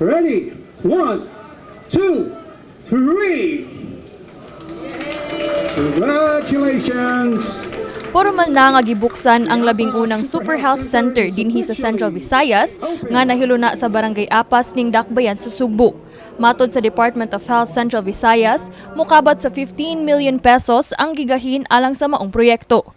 Ready? 1, 2, 3. Congratulations! Formal na nga gibuksan ang 11 Super Health Center dinhi sa Central Visayas nga nahiluna sa Barangay Apas ning Dakbayan sa Sugbo. Matod sa Department of Health Central Visayas, mukabat sa 15 million pesos ang gigahin alang sa maong proyekto.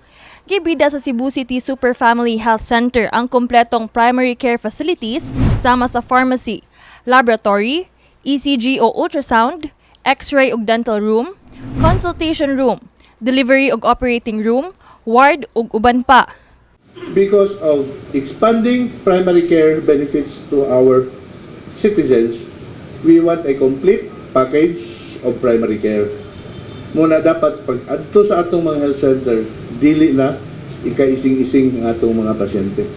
Gibida sa Cebu City Super Family Health Center ang kompletong primary care facilities sama sa pharmacy, laboratory, ECG o ultrasound, X-ray ug dental room, consultation room, delivery ug operating room, ward ug uban pa. Because of expanding primary care benefits to our citizens, we want a complete package of primary care. Muna dapat pag adto sa atong mga health center, dili na ikaising-ising ang atong mga pasyente.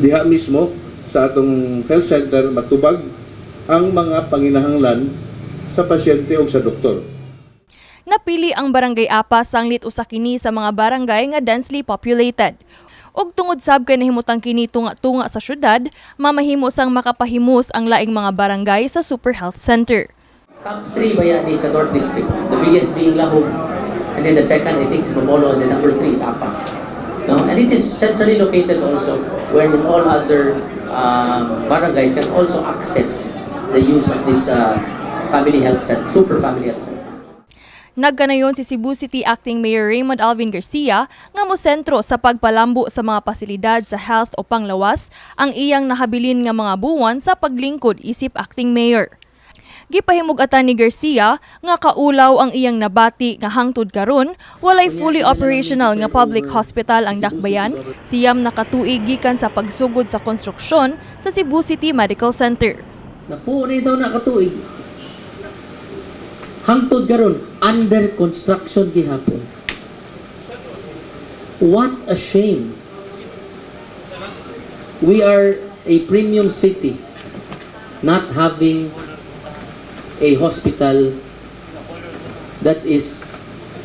Diha mismo sa atong health center matubag ang mga panginahanglan sa pasyente o sa doktor. Napili ang Barangay Apas sanglit usa kini sa mga barangay nga densely populated. Og tungod sab kay nahimutang kini tunga-tunga sa syudad, mamahimo sang makapahimos ang laing mga barangay sa Super Health Center. Top 3 bayan is sa North District, the biggest being Lahog, and then the second I think is Bacolod, and then number 3 is Apas. No? And it is centrally located also, wherein all other barangays can also access the use of this family health center, Super Family Health Center. Nagkanayon si Cebu City Acting Mayor 𝗕𝗿𝗆 nga mosentro sa pagpalambo sa mga pasilidad sa health o panglawas ang iyang nahabilin nga mga buwan sa paglingkod isip Acting Mayor. Gipahimug-atan ni Garcia nga kaulaw ang iyang nabati nga hangtod karon walay fully operational nga public hospital ang Dakbayan, siyam na katuig gikan sa pagsugod sa konstruksyon sa Cebu City Medical Center. Napuunay daw na katuig. Hangtod karon under construction gihapon. What a shame. We are a premium city not having a hospital that is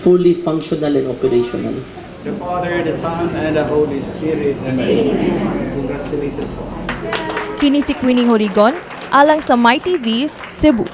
fully functional and operational. The Father, the Son, and the Holy Spirit. Amen. Congratulations po. Kini si Queenie Joligon alang sa MyTV Cebu.